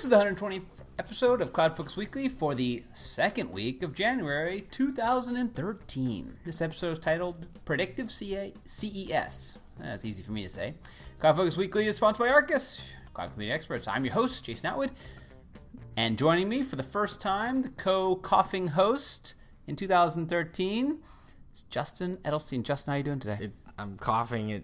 is the 120th episode of CloudFocus Weekly for the second week of January 2013. This episode is titled Predictive CES. That's easy for me to say. CloudFocus Weekly is sponsored by Arkus, Cloud Computing Experts. I'm your host, Jason Atwood. And joining me for the first time, the co-coughing host in 2013, is Justin Edelstein. Justin, how are you doing today? I'm coughing.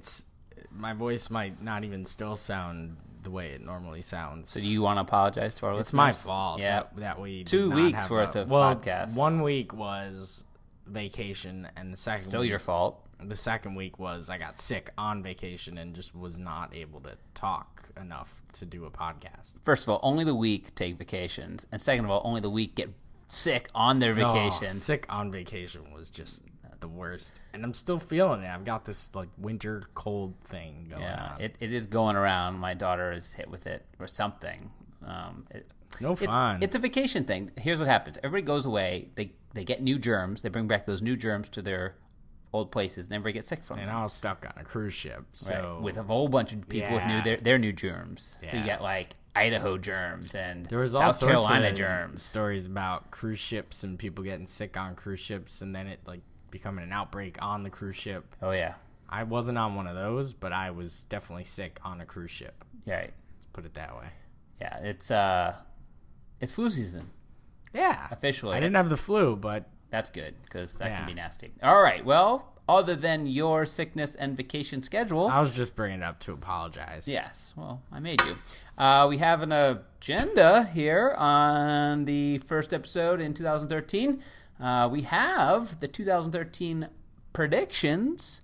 My voice might not even still sound the way it normally sounds. So do you want to apologize to our listeners? It's my fault. Yeah. That we 2 weeks worth of podcasts. 1 week was vacation, and the second Still your fault. The second week was I got sick on vacation and just was not able to talk enough to do a podcast. First of all, only the weak take vacations, and second of all, only the weak get sick on their vacation. Sick on vacation was just the worst, and I'm still feeling it. I've got this like winter cold thing going on. It is going around. My daughter is hit with it or something. No fun. It's a vacation thing. Here's what happens: everybody goes away. They get new germs. They bring back those new germs to their old places, and everybody gets sick from them. And I was stuck on a cruise ship, so right. With a whole bunch of people with their new germs. Yeah. So you got like Idaho germs and there was South all Carolina germs. Stories about cruise ships and people getting sick on cruise ships, and then it like becoming an outbreak on the cruise ship. Oh yeah, I wasn't on one of those, but I was definitely sick on a cruise ship. Right. Let's put it that way. Yeah, it's flu season. Yeah, officially. I didn't have the flu, but that's good because that can be nasty. All right. Well, other than your sickness and vacation schedule, I was just bringing it up to apologize. Yes. Well, I made you. We have an agenda here on the first episode in 2013. We have the 2013 predictions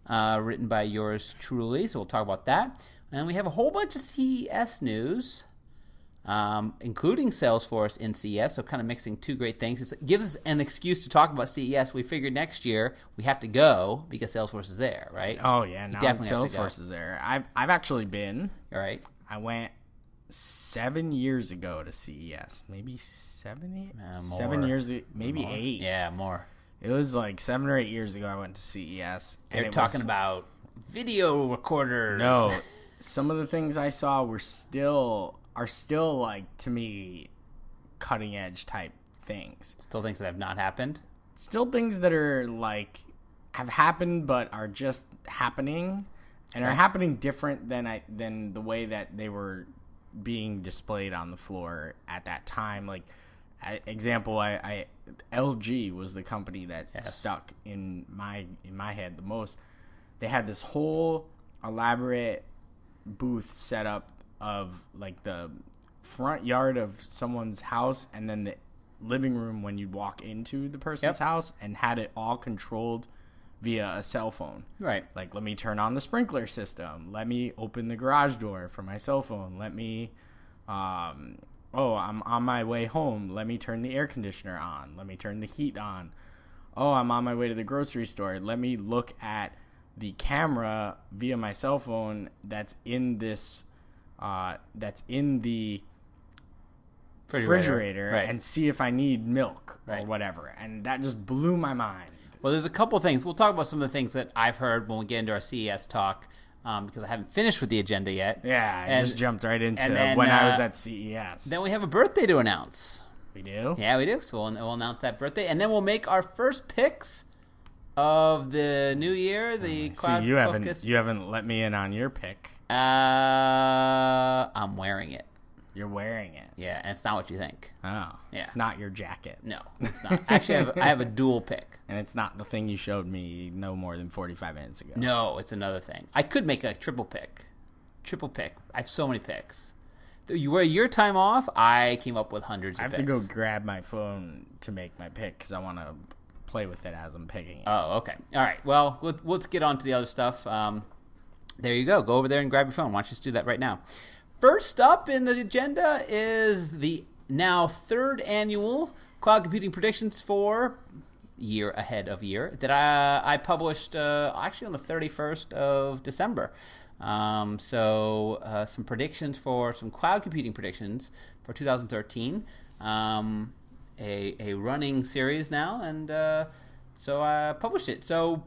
written by yours truly, so we'll talk about that. And we have a whole bunch of CES news, including Salesforce in CES, so kind of mixing two great things. It gives us an excuse to talk about CES. We figured next year we have to go because Salesforce is there, right? Oh, yeah. Now definitely Salesforce is there. I've actually been. All right. I went 7 years ago to CES. Maybe 7, 8? More. 7 years, maybe more. 8. Yeah, more. It was like 7 or 8 years ago I went to CES. They're talking about video recorders. No, some of the things I saw are still like, to me, cutting edge type things. Still things that have not happened? Still things that are like have happened but are just happening and are happening different than the way that they were being displayed on the floor at that time. Like example, I LG was the company that stuck in my head the most. They had this whole elaborate booth set up of like the front yard of someone's house and then the living room when you'd walk into the person's house, and had it all controlled via a cell phone. Right. Like, let me turn on the sprinkler system. Let me open the garage door from my cell phone. Let me, I'm on my way home. Let me turn the air conditioner on. Let me turn the heat on. Oh, I'm on my way to the grocery store. Let me look at the camera via my cell phone that's in this, that's in the refrigerator right, and see if I need milk or whatever. And that just blew my mind. Well, there's a couple things. We'll talk about some of the things that I've heard when we get into our CES talk, because I haven't finished with the agenda yet. Yeah, I just jumped right into when I was at CES. Then we have a birthday to announce. We do? Yeah, we do. So we'll announce that birthday. And then we'll make our first picks of the new year, the CloudFocus. You haven't let me in on your pick. I'm wearing it. You're wearing it. Yeah, and it's not what you think. Oh. Yeah. It's not your jacket. No, it's not. Actually, I have a dual pick. And it's not the thing you showed me no more than 45 minutes ago. No, it's another thing. I could make a triple pick. I have so many picks. Your time off, I came up with hundreds of picks. I have to go grab my phone to make my pick because I want to play with it as I'm picking it. Oh, okay. All right. Well, let's get on to the other stuff. There you go. Go over there and grab your phone. Why don't you just do that right now? First up in the agenda is the now third annual Cloud Computing Predictions for Year Ahead of Year that I published actually on the 31st of December. Some predictions for some cloud computing predictions for 2013. A running series now, and so I published it. So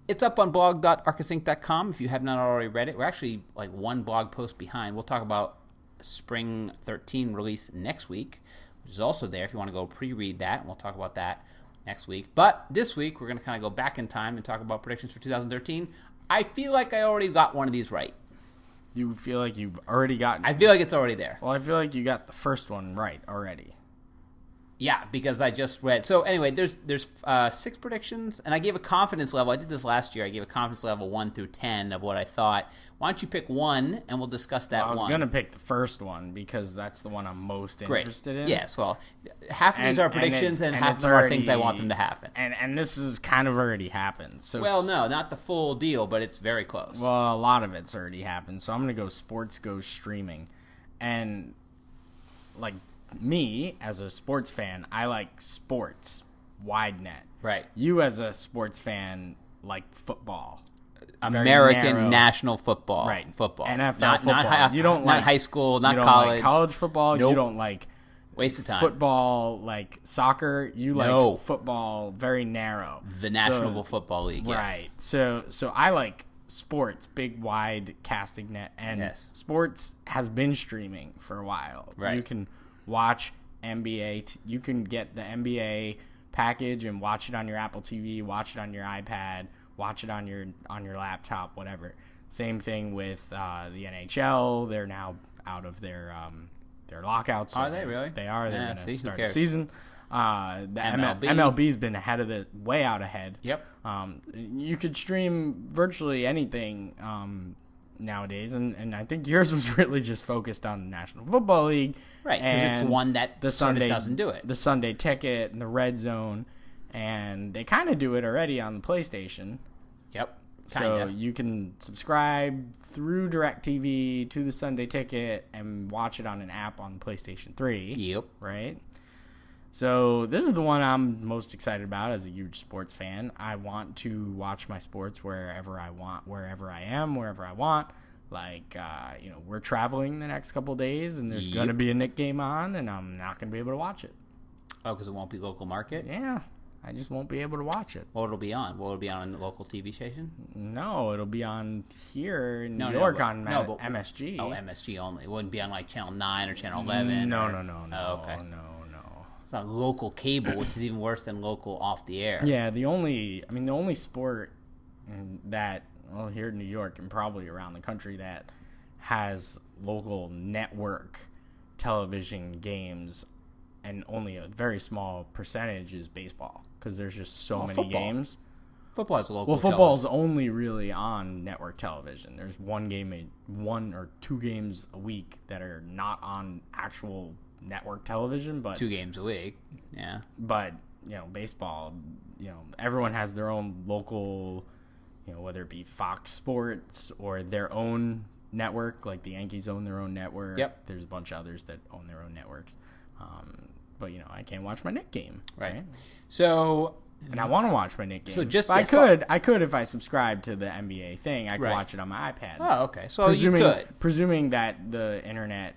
it's up on blog.arkusinc.com if you have not already read it. We're actually like one blog post behind. We'll talk about Spring 13 release next week, which is also there if you want to go pre-read that, and we'll talk about that next week. But this week, we're going to kind of go back in time and talk about predictions for 2013. I feel like I already got one of ththese right. You feel like you've already gotten it? I feel like it's already there. Well, I feel like you got the first one right already. Yeah, because I just read. So anyway, there's 6 predictions, and I gave a confidence level. I did this last year. I gave a confidence level 1 through 10 of what I thought. Why don't you pick one, and we'll discuss that one. I was going to pick the first one because that's the one I'm most interested in. Yes, well, half of these are predictions, and half of them are things I want them to happen. And this has kind of already happened. So well, no, not the full deal, but it's very close. Well, a lot of it's already happened. So I'm going to go sports goes streaming. And, like, me, as a sports fan, I like sports, wide net. Right. You, as a sports fan, like football. American national football. Right. Football. NFL football. You don't not like high school, not you don't college. Like college football. Nope. You don't like waste of time. Football, like soccer. You like football, very narrow. The National Football League, yes. Right. So I like sports, big, wide casting net. And sports has been streaming for a while. Right. You can watch NBA. You can get the NBA package and watch it on your Apple TV, watch it on your iPad, watch it on your laptop, whatever. Same thing with the NHL. They're now out of their lockouts. Are they really? They are. They're going to start the the season. The MLB's been way out ahead. Yep. You could stream virtually anything nowadays, and I think yours was really just focused on the National Football League. Right, because it's one that the Sunday doesn't do it. The Sunday Ticket and the Red Zone, and they kind of do it already on the PlayStation. Yep. So you can subscribe through DirecTV to the Sunday Ticket and watch it on an app on the PlayStation 3. Yep. Right? So this is the one I'm most excited about as a huge sports fan. I want to watch my sports wherever I want, wherever I am, wherever I want. Like, we're traveling the next couple of days, and there's going to be a Knick game on, and I'm not going to be able to watch it. Oh, because it won't be local market? Yeah. I just won't be able to watch it. What it'll be on? Will it be on a local TV station? No, it'll be on here in New York on MSG. Oh, MSG only. It wouldn't be on like Channel 9 or Channel 11? No. Oh, okay. No. It's not local cable, which is even worse than local off the air. Yeah, the only sport that, well, here in New York and probably around the country that has local network television games and only a very small percentage is baseball because there's just so many games. Football is local. Well, football's only really on network television. There's one or two games a week that are not on actual network television, but 2 games a week. Yeah. But, baseball, everyone has their own local, whether it be Fox Sports or their own network, like the Yankees own their own network. Yep. There's a bunch of others that own their own networks. But, I can't watch my Knick game. Right. So, and I want to watch my Knick game. So just I could if I subscribe to the NBA thing. I could watch it on my iPad. Oh, okay. So you could. Presuming that the internet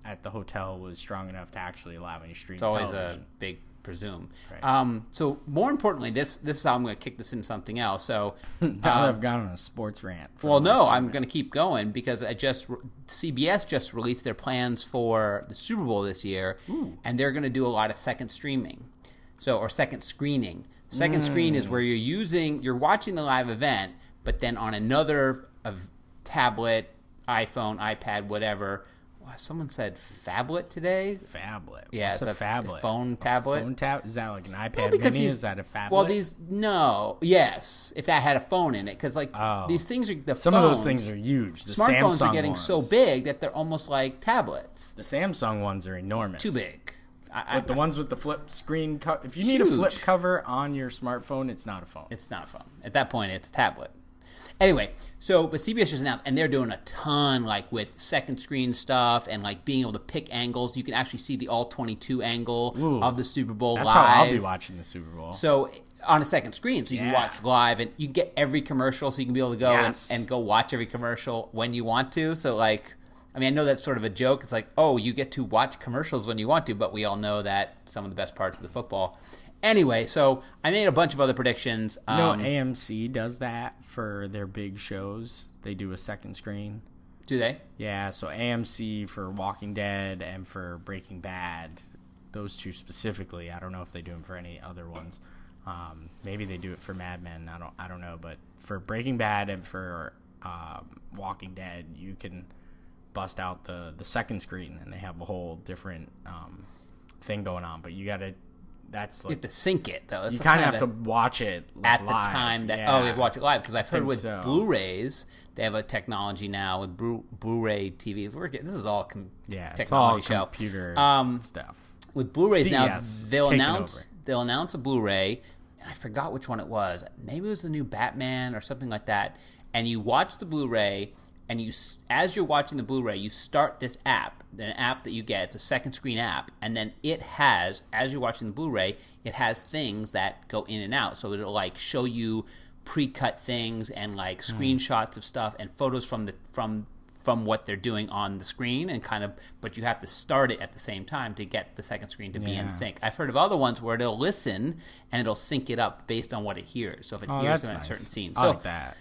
at the hotel was strong enough to actually allow me to stream. It's always television. a big presume. Right. So more importantly, this is how I'm going to kick this into something else. So now I've gone on a sports rant. Well, no, I'm going to keep going because CBS just released their plans for the Super Bowl this year, and they're going to do a lot of second streaming, or second screening. Second screen is where you're watching the live event, but then on another tablet, iPhone, iPad, whatever. Someone said phablet today. Phablet. Yeah, it's a phablet. Phone tablet. Is that like an iPad mini? Is that a phablet? Well, yes, if that had a phone in it, because these things are some of those things are huge. The smartphones Samsung are getting so big that they're almost like tablets. The Samsung ones are enormous. Too big. The ones with the flip screen. If you need a flip cover on your smartphone, it's not a phone. It's not a phone. At that point, it's a tablet. Anyway, but CBS just announced, and they're doing a ton, with second screen stuff and being able to pick angles. You can actually see the all 22 angle of the Super Bowl live. That's how I'll be watching the Super Bowl. So on a second screen, so you can watch live, and you get every commercial, so you can be able to go and go watch every commercial when you want to. So I know that's sort of a joke. It's you get to watch commercials when you want to, but we all know that some of the best parts of the football. Anyway, so I made a bunch of other predictions. AMC does that for their big shows. They do a second screen. Do they? Yeah, so AMC for Walking Dead and for Breaking Bad, those two specifically. I don't know if they do them for any other ones. Maybe they do it for Mad Men. I don't know, but for Breaking Bad and for Walking Dead, you can bust out the second screen, and they have a whole different thing going on. But you gotta. That's like, you have to sync it though. You kind of have to watch it at live. the time that you have to watch it live, because I've heard with Blu-rays they have a technology now with Blu-ray TV. This is all technology show. Computer stuff. With Blu-rays CES, now they'll announce a Blu-ray, and I forgot which one it was. Maybe it was the new Batman or something like that. And you watch the Blu-ray, and as you're watching the Blu-ray, you start this app, an app that you get. It's a second screen app, and then it has, as you're watching the Blu-ray, it has things that go in and out. So it'll like show you pre-cut things and like screenshots of stuff and photos from what they're doing on the screen, and but you have to start it at the same time to get the second screen to be in sync. I've heard of other ones where it'll listen and it'll sync it up based on what it hears. So if it hears a certain scene, I like that.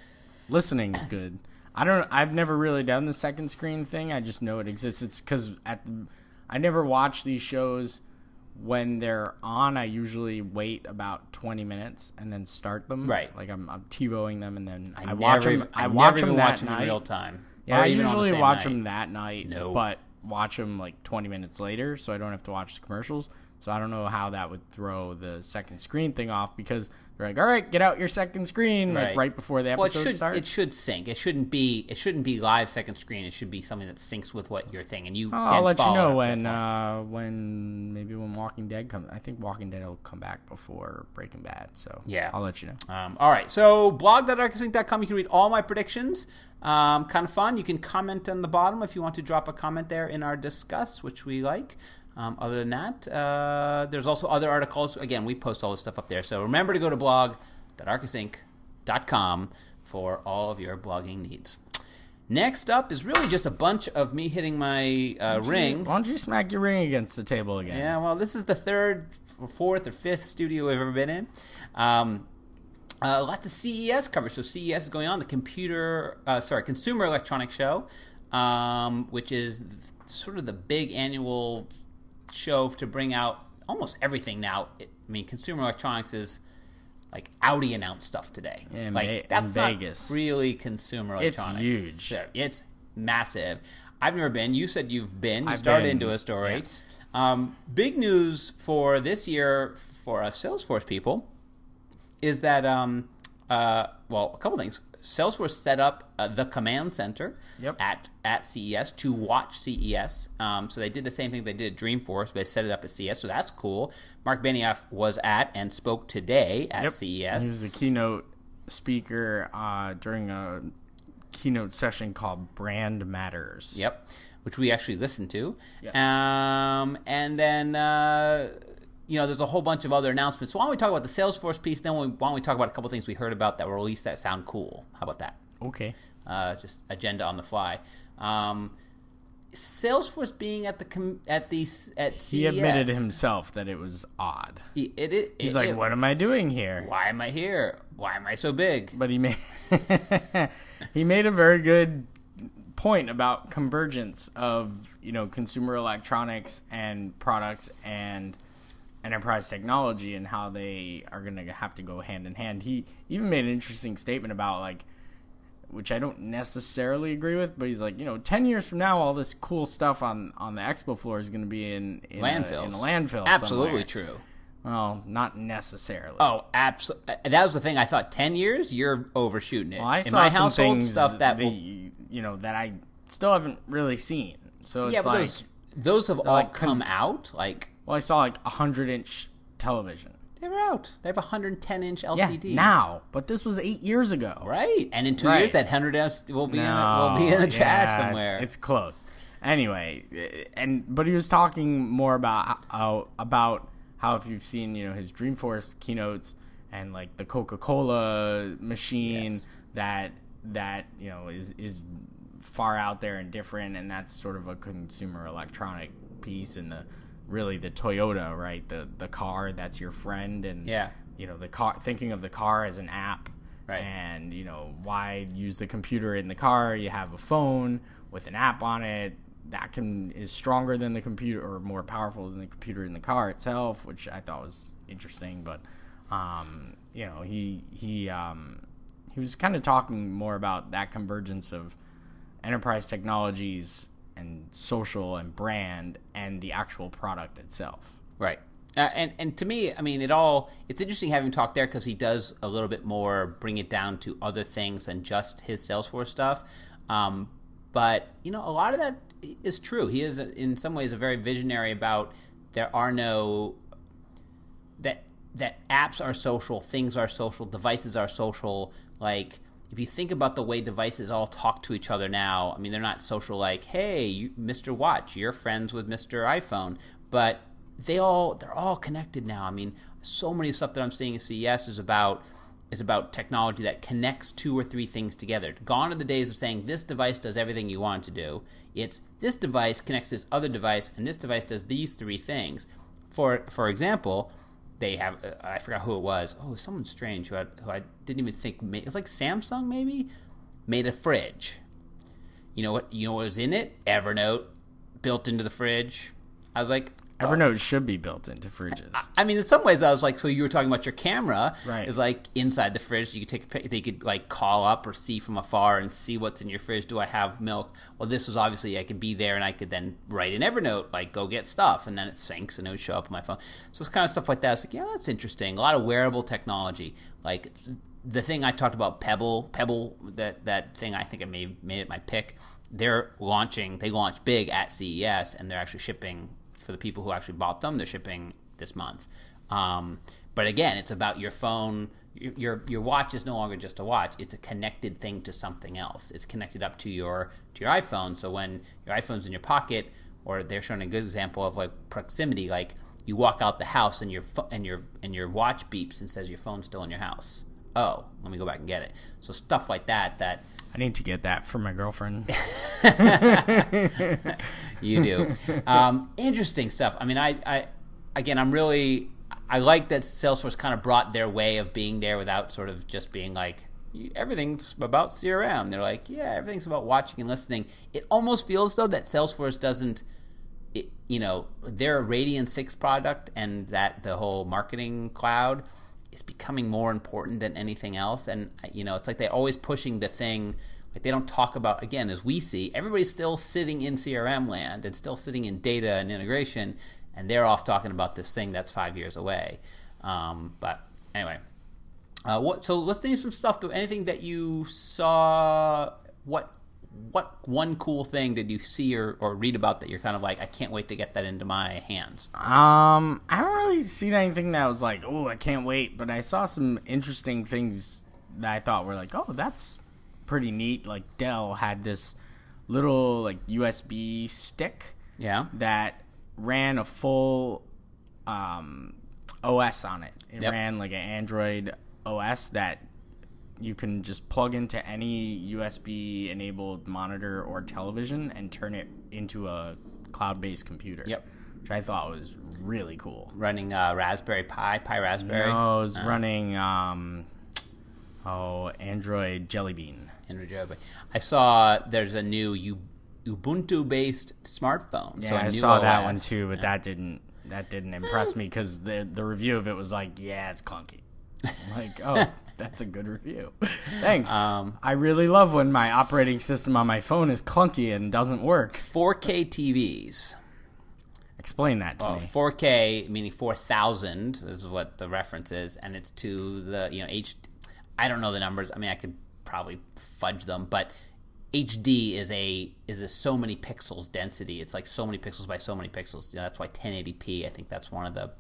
Listening's good. I've never really done the second screen thing. I just know it exists. It's because I never watch these shows when they're on. I usually wait about 20 minutes and then start them. Right. Like I'm TiVoing them, and then I watch them. I watch them that night in real time. Yeah, I usually watch them that night. No. But watch them like 20 minutes later, so I don't have to watch the commercials. So I don't know how that would throw the second screen thing off, because they're like, all right, get out your second screen right before the episode starts. It should sync. It shouldn't be live second screen. It should be something that syncs with what you're thinking. And I'll let you know when Walking Dead comes. I think Walking Dead will come back before Breaking Bad. So yeah, I'll let you know. All right. So blog.arkusinc.com. You can read all my predictions. Kind of fun. You can comment on the bottom if you want to drop a comment there in our discuss, which we like. Other than that, there's also other articles. Again, we post all this stuff up there. So remember to go to blog.arkusinc.com for all of your blogging needs. Next up is really just a bunch of me hitting my ring. Why don't you smack your ring against the table again? Yeah, well, this is the third, or fourth, or fifth studio we've ever been in. Lots of CES coverage. So CES is going on, the Consumer Electronics Show, which is sort of the big annual show to bring out almost everything now. Consumer electronics is like Audi announced stuff today. Yeah, that's in Vegas. Not really consumer electronics. It's huge. It's massive. I've never been. You said you've been. You started into a story. Yes. Big news for this year for us Salesforce people is that a couple things. Salesforce set up the command center at CES to watch CES. So they did the same thing they did at Dreamforce, but they set it up at CES, so that's cool. Marc Benioff was at and spoke today at CES. He was a keynote speaker during a keynote session called Brand Matters. Yep, which we actually listened to. Yes. And then... there's a whole bunch of other announcements. So why don't we talk about the Salesforce piece, then why don't we talk about a couple things we heard about that were released that sound cool. How about that? Okay. Just agenda on the fly. Salesforce being at CES. He admitted himself that it was odd. He's like, what am I doing here? Why am I here? Why am I so big? But he made a very good point about convergence of consumer electronics and products and enterprise technology, and how they are going to have to go hand in hand. He even made an interesting statement about which I don't necessarily agree with, but he's like, 10 years from now, all this cool stuff on the expo floor is going to be in landfills. In a landfill. Absolutely somewhere. True. Well, not necessarily. Oh, absolutely. That was the thing. I thought 10 years, you're overshooting it. Well, I in saw my some household things stuff that that I still haven't really seen. So it's but those have all come out. Well, I saw 100-inch television. They were out. They have a 110-inch LCD. Yeah, now. But this was 8 years ago. Right. And in 2 years, that 100-inch will be in the trash somewhere. It's close. Anyway, but he was talking more about how if you've seen, his Dreamforce keynotes and the Coca-Cola machine that is far out there and different, and that's sort of a consumer electronic piece, and the Toyota, right? The car that's your friend, and the car, thinking of the car as an app, right? And why use the computer in the car? You have a phone. with an app on it that is stronger than the computer or more powerful than the computer in the car itself, which I thought was interesting. But he was kind of talking more about that convergence of enterprise technologies and social and brand and the actual product itself. Right. And to me, I mean, it's interesting having talked there because he does a little bit more bring it down to other things than just his Salesforce stuff. But, a lot of that is true. He is, in some ways, a very visionary about that apps are social, things are social, devices are social. Like, if you think about the way devices all talk to each other now, I mean, they're not social like, hey, Mr. Watch, you're friends with Mr. iPhone. But they're all connected now. I mean, so many stuff that I'm seeing at CES is about technology that connects 2 or 3 things together. Gone are the days of saying this device does everything you want it to do. It's this device connects to this other device, and this device does these 3 things. For example, they have I forgot who it was. Oh, someone strange who I didn't even think. It was like Samsung maybe made a fridge. You know what was in it? Evernote built into the fridge. I was like, Evernote should be built into fridges. I mean, in some ways, I was like, so you were talking about your camera right. is like inside the fridge. So you could take a picture. They could like call up or see from afar and see what's in your fridge. Do I have milk? Well, this was obviously I could be there and I could then write in Evernote, like go get stuff, and then it syncs and it would show up on my phone. So it's kind of stuff like that. It's like, yeah, that's interesting. A lot of wearable technology, like the thing I talked about, Pebble, that thing. I think I made it my pick. They launched big at CES, and they're actually shipping. For the people who actually bought them, they're shipping this month. But again, it's about your phone. Your watch is no longer just a watch. It's a connected thing to something else. It's connected up to your iPhone. So when your iPhone's in your pocket, or they're showing a good example of like proximity, like you walk out the house and your watch beeps and says your phone's still in your house. Oh, let me go back and get it. So stuff like that. I need to get that for my girlfriend. You do. Interesting stuff. I mean, I like that Salesforce kind of brought their way of being there without sort of just being like, everything's about CRM. They're like, yeah, everything's about watching and listening. It almost feels though that Salesforce doesn't, they're a Radian 6 product, and that the whole marketing cloud is becoming more important than anything else. And it's like they're always pushing the thing. Like they don't talk about, again, as we see, everybody's still sitting in CRM land and still sitting in data and integration, and they're off talking about this thing that's 5 years away. But anyway, so let's name some stuff. Anything that you saw, what one cool thing did you see or read about that you're kind of like, I can't wait to get that into my hands? I haven't really seen anything that was like, oh, I can't wait. But I saw some interesting things that I thought were like, oh, that's pretty neat. Like Dell had this little like USB stick that ran a full OS on it. It ran like an Android OS that you can just plug into any USB enabled monitor or television and turn it into a cloud-based computer. Yep. Which I thought was really cool. Running Raspberry Pi Raspberry? No, it was running Android Jelly Bean. Android Jelly Bean. I saw there's a new Ubuntu-based smartphone. Yeah, so I saw OS. That one too, but that didn't impress me because the review of it was like, yeah, it's clunky. I'm like, oh, that's a good review. Thanks. I really love when my operating system on my phone is clunky and doesn't work. 4K TVs. Explain that to me. 4K meaning 4,000 is what the reference is, and it's to the I don't know the numbers. I mean, I could probably fudge them, but HD is a so many pixels density. It's like so many pixels by so many pixels. That's why 1080p. I think that's one of the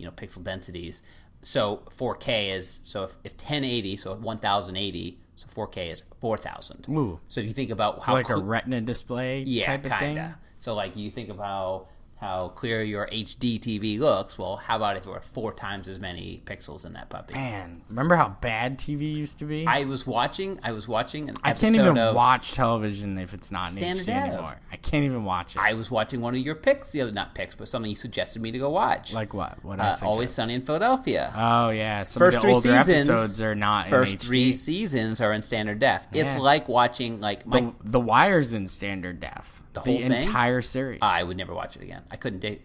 pixel densities. So 4K is if 1080, so 1080, so 4K is 4,000. Ooh. So if you think about how like a Retina display type of thing. So like you think about how clear your HD TV looks. Well, how about if it were 4 times as many pixels in that puppy? Man, remember how bad TV used to be? I was watching an episode I can't even watch television if it's not in Standard HD anymore. I can't even watch it. I was watching one of your picks not picks, but something you suggested me to go watch. Like what? What Always Sunny in Philadelphia. Oh yeah, some First of the 3 older seasons episodes are not in First HD. 3 seasons are in standard def. Yeah. It's like watching the Wire's in standard def. The whole thing? Entire series. I would never watch it again. I couldn't do it.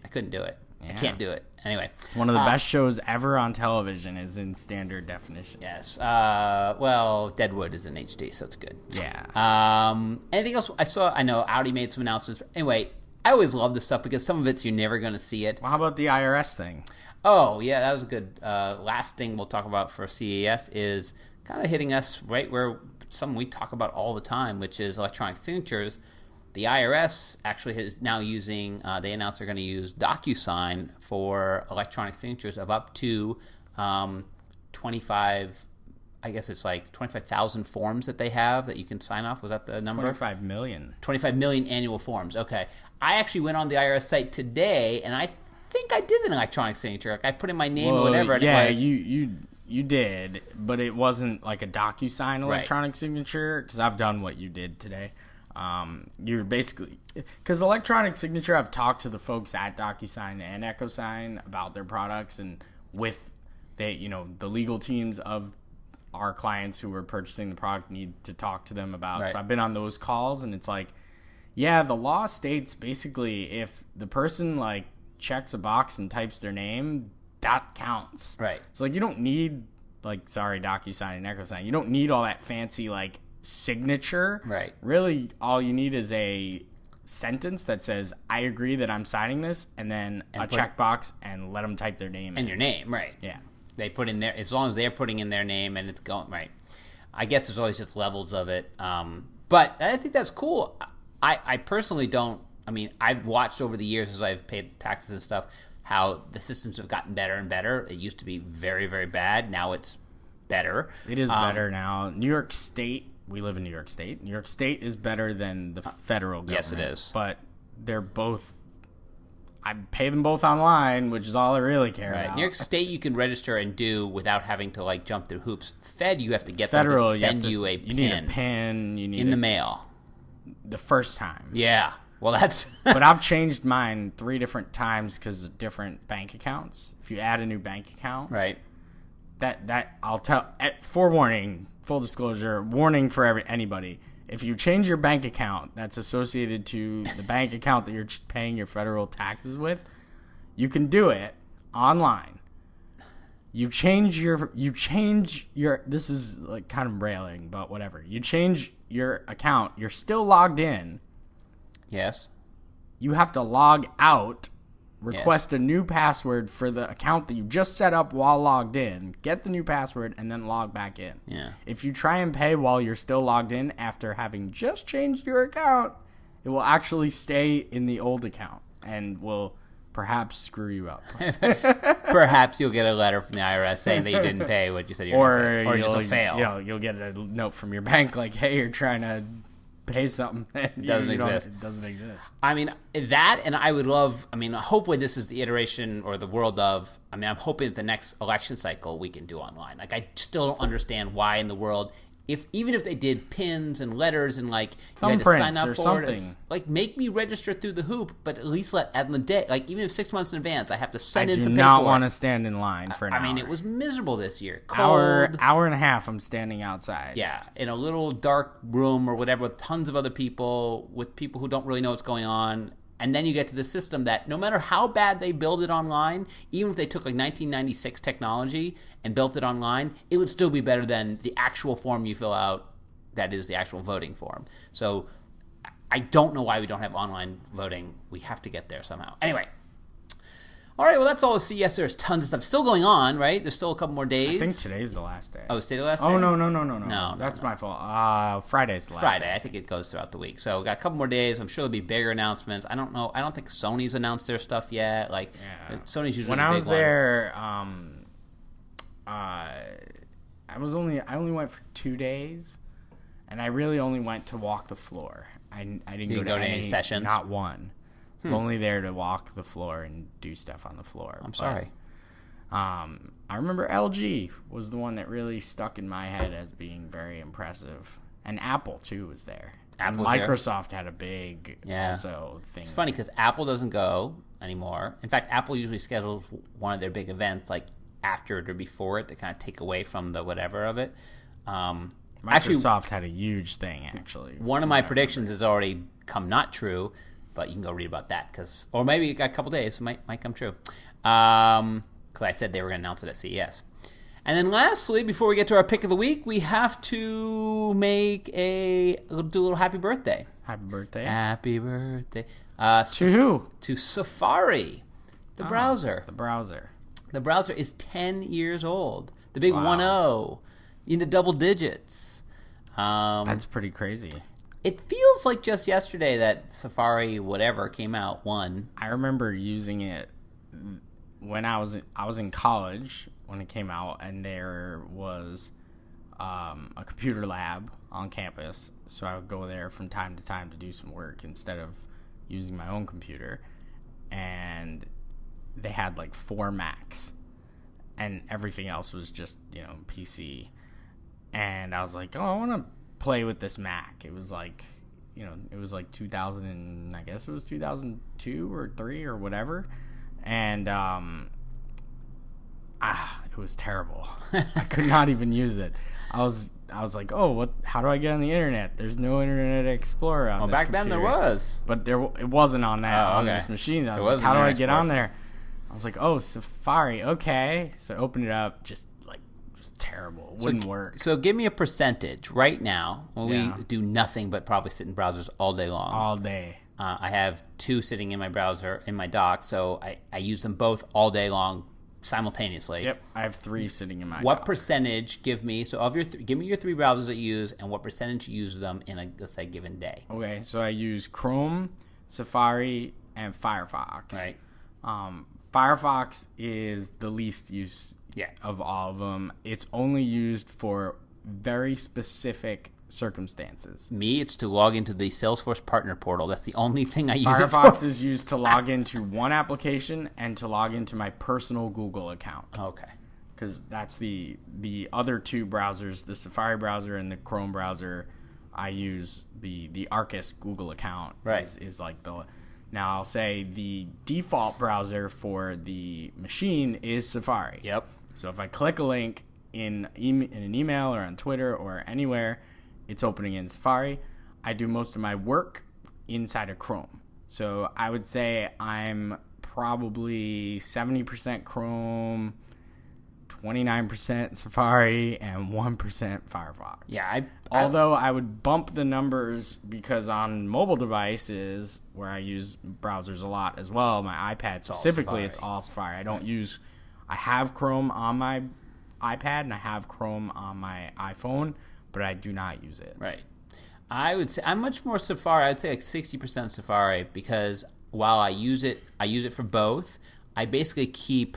Yeah. I can't do it. Anyway, one of the best shows ever on television is in standard definition. Yes. Well, Deadwood is in HD, so it's good. Yeah. Anything else? I know Audi made some announcements. Anyway, I always love this stuff because some of it's you're never going to see it. Well, how about the IRS thing? Oh, yeah, that was a good last thing we'll talk about for CES is kind of hitting us right where something we talk about all the time, which is electronic signatures. The IRS actually is now using, they announced they're going to use DocuSign for electronic signatures of up to 25, I guess it's like 25,000 forms that they have that you can sign off. Was that the number? 25 million. 25 million annual forms. Okay. I actually went on the IRS site today, and I think I did an electronic signature. Like I put in my name or whatever. And yeah, it was, you did, but it wasn't like a DocuSign electronic signature because I've done what you did today. You're basically because electronic signature. I've talked to the folks at DocuSign and EchoSign about their products, and with the legal teams of our clients who are purchasing the product need to talk to them about. Right. So I've been on those calls, and it's like, yeah, the law states basically if the person like checks a box and types their name, that counts. Right. So like you don't need DocuSign and EchoSign. You don't need all that fancy like signature. Right. Really, all you need is a sentence that says, I agree that I'm signing this, and then a checkbox and let them type their name and your name, right. Yeah. They put in there, as long as they're putting in their name and it's going, right. I guess there's always just levels of it. But I think that's cool. I personally don't, I've watched over the years as I've paid taxes and stuff, how the systems have gotten better and better. It used to be very, very bad. Now it's better. It is better now. New York State, we live in New York State. New York State is better than the federal government. Yes, it is. But they're both, I pay them both online, which is all I really care about. New York State you can register and do without having to like jump through hoops. Fed, you have to get Federal, them to send you a pin. You need a pin. You need in the mail. The first time. Yeah. Well, that's... But I've changed mine 3 different times because of different bank accounts. If you add a new bank account... Right. That I'll tell... Forewarning, full disclosure, warning for anybody. If you change your bank account that's associated to the bank account that you're paying your federal taxes with, you can do it online. You change your... This is like kind of railing, but whatever. You change your account. You're still logged in. Yes. You have to log out, request a new password for the account that you just set up while logged in, get the new password, and then log back in. Yeah. If you try and pay while you're still logged in after having just changed your account, it will actually stay in the old account and will perhaps screw you up. Perhaps you'll get a letter from the IRS saying that you didn't pay what you said you were going to pay. Or just a fail. You'll get a note from your bank like, hey, you're trying to pay something that doesn't exist. It doesn't exist. That, and I would love, hopefully this is the iteration or the world of, I'm hoping that the next election cycle we can do online. Like, I still don't understand why in the world, even if they did pins and letters and like you had to sign up for it, like make me register through the hoop, but at least let on the day, like even if 6 months in advance, I have to send in some paperwork. I do not want to stand in line for an hour. It was miserable this year. Cold. Hour and a half. I'm standing outside. Yeah, in a little dark room or whatever with tons of other people, with people who don't really know what's going on. And then you get to the system that no matter how bad they build it online, even if they took like 1996 technology and built it online, it would still be better than the actual form you fill out that is the actual voting form. So I don't know why we don't have online voting. We have to get there somehow. Anyway. All right, well, that's all the CES. There's tons of stuff still going on, right? There's still a couple more days. I think today's the last day. Oh, it's the last day? Oh, no. That's my fault. Friday's the last day. Friday. I think it goes throughout the week. So we got a couple more days. I'm sure there'll be bigger announcements. I don't know. I don't think Sony's announced their stuff yet. Like, Sony's usually when the big I was there, I only went for 2 days, and I really only went to walk the floor. I didn't go to any sessions. Not one. It's only there to walk the floor and do stuff on the floor. I'm sorry. I remember LG was the one that really stuck in my head as being very impressive. And Apple, too, was there. And Microsoft had a big also thing. It's funny because Apple doesn't go anymore. In fact, Apple usually schedules one of their big events like after it or before it to kind of take away from the whatever of it. Microsoft had a huge thing, actually. One of my predictions has already come not true, but you can go read about that. Or maybe it got a couple days, so it might come true. Because I said they were going to announce it at CES. And then lastly, before we get to our pick of the week, we have to do a little happy birthday. Happy birthday. Happy birthday. To who? To Safari, the browser. The browser. The browser is 10 years old. The big 1-0 in the double digits. That's pretty crazy. It feels like just yesterday that Safari whatever came out, won. I remember using it when I was in college when it came out, and there was a computer lab on campus, so I would go there from time to time to do some work instead of using my own computer. And they had like 4 Macs, and everything else was just PC. And I was like, oh, I want to play with this Mac. It was like, it was like 2000, and I guess it was 2002 or 3 or whatever. And it was terrible. I could not even use it. I was like, oh, how do I get on the internet? There's no Internet Explorer on this back computer. then there was. But it wasn't on that on this machine. I was like, how do I get on there? I was like, oh, Safari, okay. So I opened it up, just terrible. It wouldn't work. So give me a percentage right now when we do nothing but probably sit in browsers all day long. All day. I have 2 sitting in my browser, in my dock, so I use them both all day long simultaneously. Yep, I have 3 sitting in my What dock. percentage, give me your 3 browsers that you use, and what percentage you use them in a, let's say, given day. Okay, so I use Chrome, Safari, and Firefox. Right. Firefox is the least used of all of them. It's only used for very specific circumstances. Me, it's to log into the Salesforce partner portal. That's the only thing I use Firefox it for. is used to log into one application and to log into my personal Google account. Okay. Because that's the other 2 browsers, the Safari browser and the Chrome browser. I use the Arkus Google account. Right. Is like the... Now, I'll say the default browser for the machine is Safari. Yep. So if I click a link in an email or on Twitter or anywhere, it's opening in Safari. I do most of my work inside of Chrome. So I would say I'm probably 70% Chrome, 29% Safari, and 1% Firefox. Yeah, Although I would bump the numbers because on mobile devices where I use browsers a lot as well, my iPad specifically, it's all Safari. I have Chrome on my iPad and I have Chrome on my iPhone, but I do not use it. Right. I would say I'm much more Safari. I'd say like 60% Safari because while I use it for both. I basically keep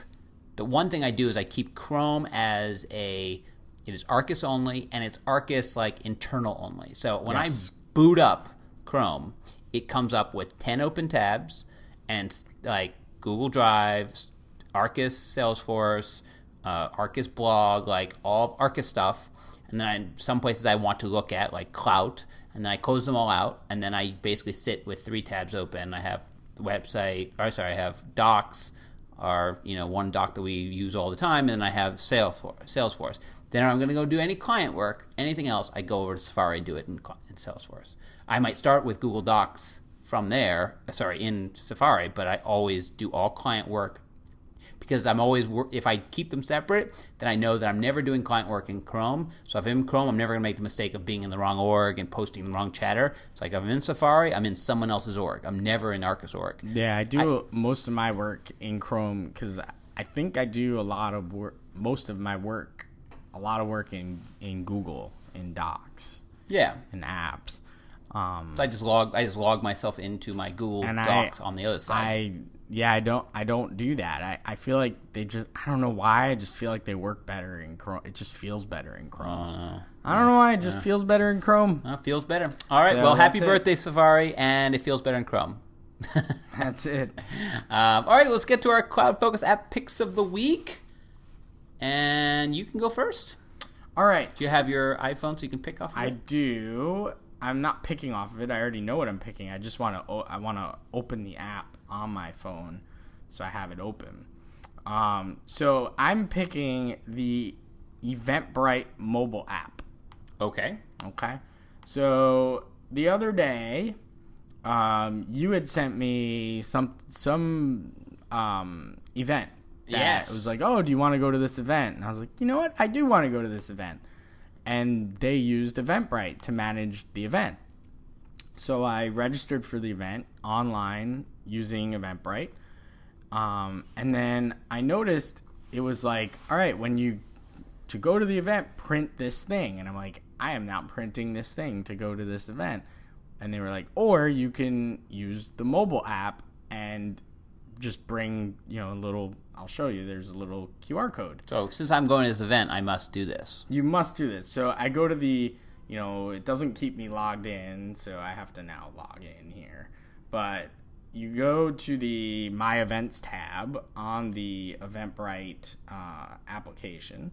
the one thing I do is I keep Chrome as it is Arkus only, and it's Arkus like internal only. So when I boot up Chrome, it comes up with 10 open tabs and like Google Drive, Arkus Salesforce, Arkus blog, like all Arkus stuff. And then some places I want to look at, like Clout, and then I close them all out, and then I basically sit with 3 tabs open. I have I have Docs, or one doc that we use all the time, and then I have Salesforce. Then I'm going to go do any client work, anything else, I go over to Safari and do it in Salesforce. I might start with Google Docs from there, in Safari, but I always do all client work because I'm always if I keep them separate, then I know that I'm never doing client work in Chrome. So if I'm in Chrome, I'm never going to make the mistake of being in the wrong org and posting the wrong chatter. It's like if I'm in Safari, I'm in someone else's org. I'm never in Arkus org. Yeah, I do most of my work in Chrome because I think I do a lot of work in Google, in Docs. Yeah. In apps. So I just log myself into my Google Docs on the other side. I don't do that. I feel like I don't know why, I just feel like they work better in Chrome. It just feels better in Chrome. I don't know why, it just feels better in Chrome. Feels better. All right, well, happy birthday, Safari, and it feels better in Chrome. That's it. All right, let's get to our CloudFocus app picks of the week. And you can go first. All right. Do you have your iPhone so you can pick off of it? I do. I'm not picking off of it. I already know what I'm picking. I just want to open the app on my phone so I have it open. So I'm picking the Eventbrite Mobile App. Okay. So the other day, you had sent me some event. Yes. It was like, oh, do you want to go to this event? And I was like, you know what? I do want to go to this event. And they used Eventbrite to manage the event. So I registered for the event online using Eventbrite. And then I noticed it was like, all right, to go to the event, print this thing. And I'm like, I am not printing this thing to go to this event. And they were like, or you can use the mobile app and just bring, a little, I'll show you, there's a little QR code. So since I'm going to this event, I must do this. You must do this. So I go to the, it doesn't keep me logged in, so I have to now log in here. But you go to the My Events tab on the Eventbrite application,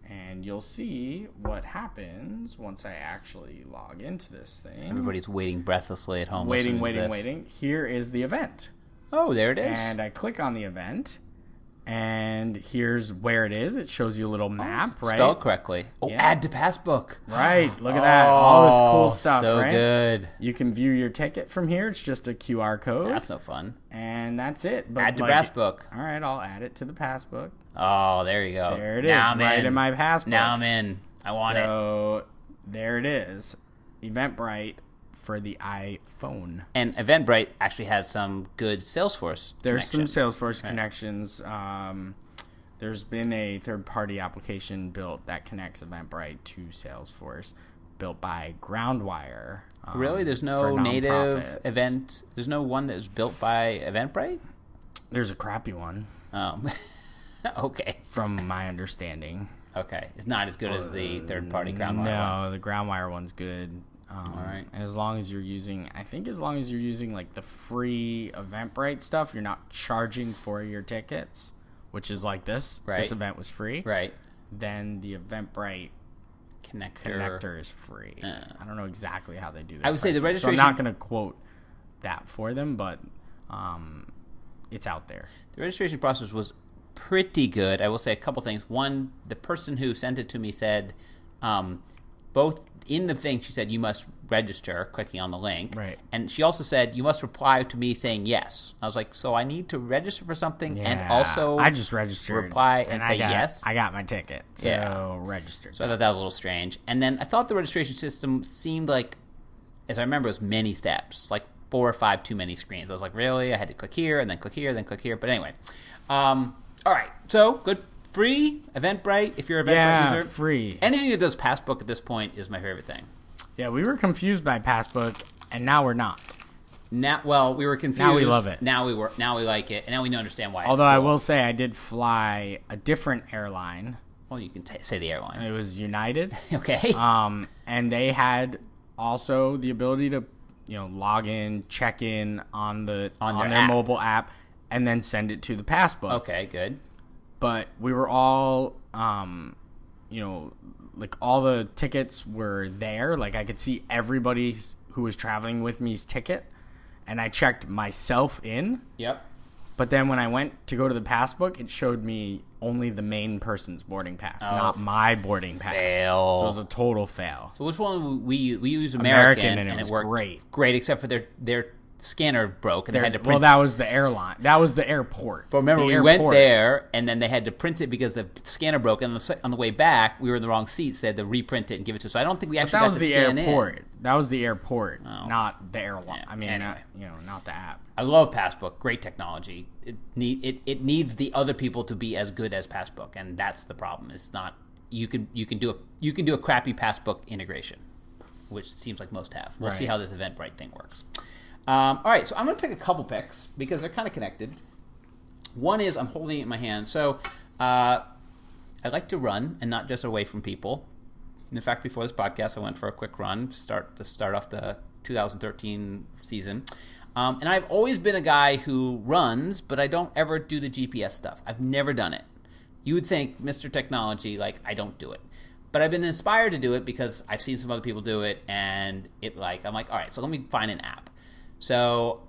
and you'll see what happens once I actually log into this thing. Everybody's waiting breathlessly at home. Waiting. Here is the event. Oh, there it is. And I click on the event, and here's where it is. It shows you a little map, right? Spelled correctly. Oh, yeah. Add to Passbook. Right. Look at that. All this cool stuff, so right? Good. You can view your ticket from here. It's just a QR code. That's no fun. And that's it. But add to Passbook. All right, I'll add it to the Passbook. Oh, there you go. There it is. Now I'm right in my Passbook. Now I'm in. I want it. So there it is. Eventbrite for the iPhone. And Eventbrite actually has some good Salesforce There's some Salesforce connections. There's been a third-party application built that connects Eventbrite to Salesforce, built by Groundwire. Really? There's no native event? There's no one that was built by Eventbrite? There's a crappy one. Oh. Okay. From my understanding. Okay. It's not as good as the third-party Groundwire one. No, the Groundwire one's good. All right. And as long as you're using like the free Eventbrite stuff, you're not charging for your tickets, which is like this. Right. This event was free. Right. Then the Eventbrite connector is free. I don't know exactly how they do that. I would say the registration. So I'm not going to quote that for them, but it's out there. The registration process was pretty good. I will say a couple things. One, the person who sent it to me said, both in the thing, she said you must register, clicking on the link. Right. And she also said you must reply to me saying yes. I was like, so I need to register for something and also I just registered. Reply and say yes. I got my ticket. So registered. So I thought that was a little strange. And then I thought the registration system seemed like, as I remember, it was many steps, like 4 or 5 too many screens. I was like, really? I had to click here and then click here, then click here. But anyway. All right. So good. Free Eventbrite if you're an Eventbrite user. Free. Anything that does Passbook at this point is my favorite thing. Yeah, we were confused by Passbook, and now we're not. Well, we were confused. Now we love it. Now we like it, and now we understand why. Although it's cool. I will say, I did fly a different airline. Well, you can say the airline. It was United. Okay. And they had also the ability to, log in, check in on their mobile app, and then send it to the Passbook. Okay, good. But we were all, like all the tickets were there. Like I could see everybody who was traveling with me's ticket, and I checked myself in. Yep. But then when I went to go to the Passbook, it showed me only the main person's boarding pass, not my boarding pass. Fail. So it was a total fail. So which one we used American and it worked great. Great, except for their scanner broke and they had to print. Well, that was the airline. That was the airport. But remember, we went there and then they had to print it because the scanner broke. And on the way back, we were in the wrong seat. So they had to reprint it and give it to us. So I don't think we actually got to scan in. That was the airport, not the airline. Yeah, I mean, anyway. not the app. I love Passbook. Great technology. It needs the other people to be as good as Passbook, and that's the problem. It's not you can do a crappy Passbook integration, which it seems like most have. We'll see how this Eventbrite thing works. All right, so I'm going to pick a couple picks because they're kind of connected. One is I'm holding it in my hand. So I like to run and not just away from people. In fact, before this podcast, I went for a quick run to start off the 2013 season. And I've always been a guy who runs, but I don't ever do the GPS stuff. I've never done it. You would think, Mr. Technology, like, I don't do it. But I've been inspired to do it because I've seen some other people do it, and I'm like, all right, so let me find an app. So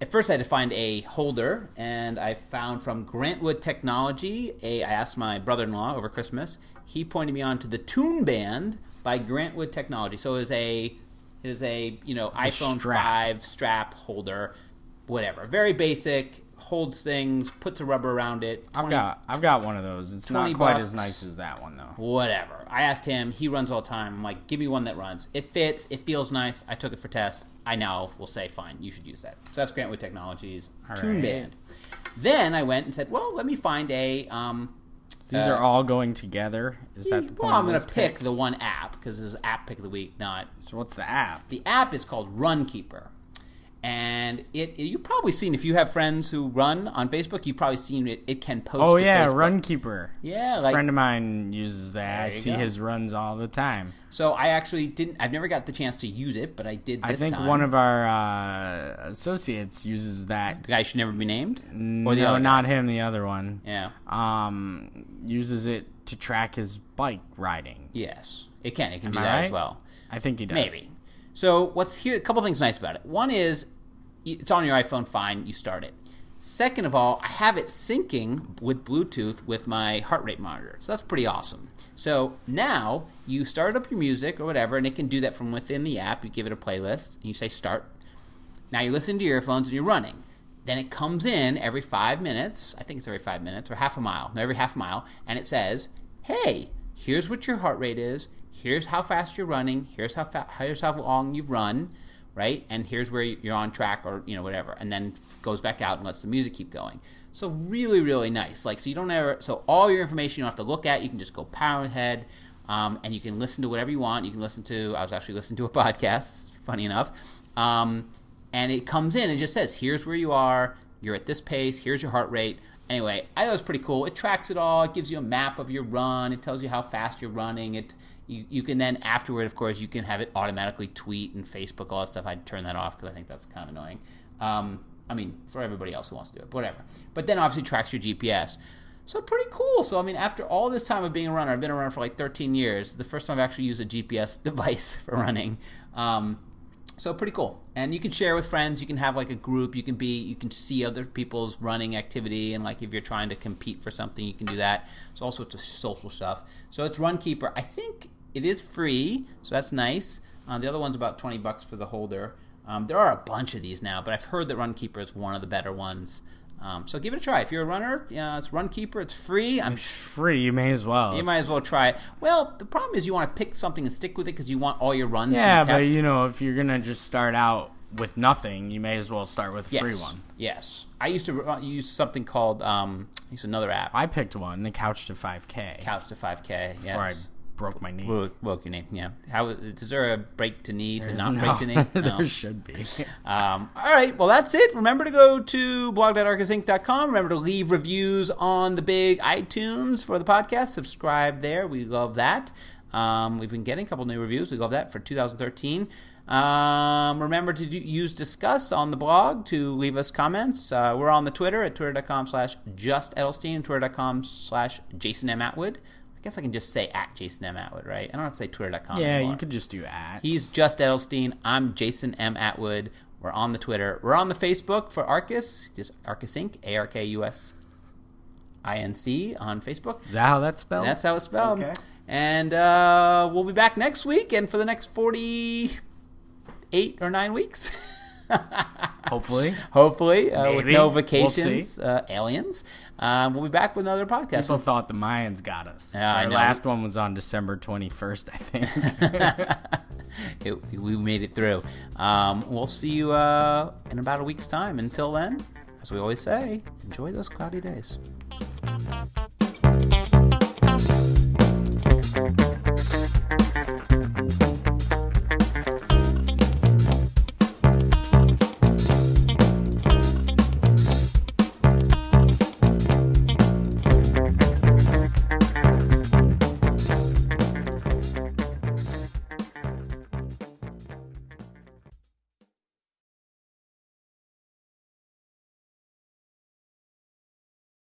at first I had to find a holder, and I found from Grantwood Technology, I asked my brother-in-law over Christmas. He pointed me on to the Tune Band by Grantwood Technology. So it is a iPhone 5 strap holder, whatever. Very basic, holds things, puts a rubber around it. I've got one of those. It's not quite as nice as that one, though. Whatever. I asked him. He runs all the time. I'm like, give me one that runs. It fits. It feels nice. I took it for test. I now will say, fine, you should use that. So that's Grantwood Technologies Tune Band. Then I went and said, well, let me find a... These are all going together? Is that the point? Well, I'm going to pick the one app, because this is app pick of the week, not... So what's the app? The app is called Runkeeper. And you've probably seen, if you have friends who run on Facebook, you've probably seen it. It can post to Facebook. Runkeeper. Yeah. A friend of mine uses that. I see his runs all the time. So I actually I've never got the chance to use it, but I did this time. I think one of our associates uses that. The guy should never be named? Or the other not him, the other one. Yeah. Uses it to track his bike riding. Yes. It can. It can do that as well. I think he does. Maybe. So what's here? A couple things nice about it. One is it's on your iPhone. Fine, you start it. Second of all, I have it syncing with Bluetooth with my heart rate monitor. So that's pretty awesome. So now you start up your music or whatever, and it can do that from within the app. You give it a playlist, and you say start. Now you listen to your earphones and you're running. Then it comes in every 5 minutes. I think it's every 5 minutes or half a mile. No, every half a mile, and it says, "Hey, here's what your heart rate is. Here's how fast you're running. Here's how long you've run, right? And here's where you're on track, or whatever." And then goes back out and lets the music keep going. So really, really nice. Like, so you don't ever. So all your information you don't have to look at. You can just go power ahead, and you can listen to whatever you want. You can listen to. I was actually listening to a podcast. Funny enough, and it comes in and just says, "Here's where you are. You're at this pace. Here's your heart rate." Anyway, I thought it was pretty cool. It tracks it all. It gives you a map of your run. It tells you how fast you're running. You can then afterward, of course, you can have it automatically tweet and Facebook, all that stuff. I'd turn that off because I think that's kind of annoying. I mean, for everybody else who wants to do it, whatever. But then obviously tracks your GPS. So pretty cool. So, I mean, after all this time of being a runner, I've been a runner for like 13 years. The first time I've actually used a GPS device for running. So pretty cool. And you can share with friends. You can have like a group. You can see other people's running activity. And like if you're trying to compete for something, you can do that. So all sorts of social stuff. So it's Runkeeper. I think it is free. So that's nice. The other one's about $20 for the holder. There are a bunch of these now, but I've heard that Runkeeper is one of the better ones. So give it a try. If you're a runner, it's Runkeeper. It's free. It's free. You may as well. You might as well try it. Well, the problem is you want to pick something and stick with it because you want all your runs to be kept. But if you're going to just start out with nothing, you may as well start with a free one. Yes. I used to use something called, another app. I picked one, the Couch to 5K. Couch to 5K, yes. Before I broke my knee. Broke your knee, yeah. Is there a break to knee to not break to knee? No. There should be. All right, well, that's it. Remember to go to blog.arkusinc.com. Remember to leave reviews on the big iTunes for the podcast. Subscribe there. We love that. We've been getting a couple new reviews. We love that for 2013. Remember to use Discuss on the blog to leave us comments. We're on the Twitter at twitter.com/justedelstein, twitter.com/JasonMAtwood. I guess I can just say at Jason M. Atwood, right? I don't have to say twitter.com anymore. You could just do at. He's Just Edelstein. I'm Jason M. Atwood. We're on the Twitter. We're on the Facebook for Arkus, just Arkus Inc., ARKUSINC on Facebook. Is that how that's spelled? That's how it's spelled. Okay. And we'll be back next week and for the next 48 or 9 weeks. Hopefully. With no vacations, we'll aliens. We'll be back with another podcast. People thought the Mayans got us. Yeah, I know. Last one was on December 21st, I think. We made it through. We'll see you in about a week's time. Until then, as we always say, enjoy those cloudy days.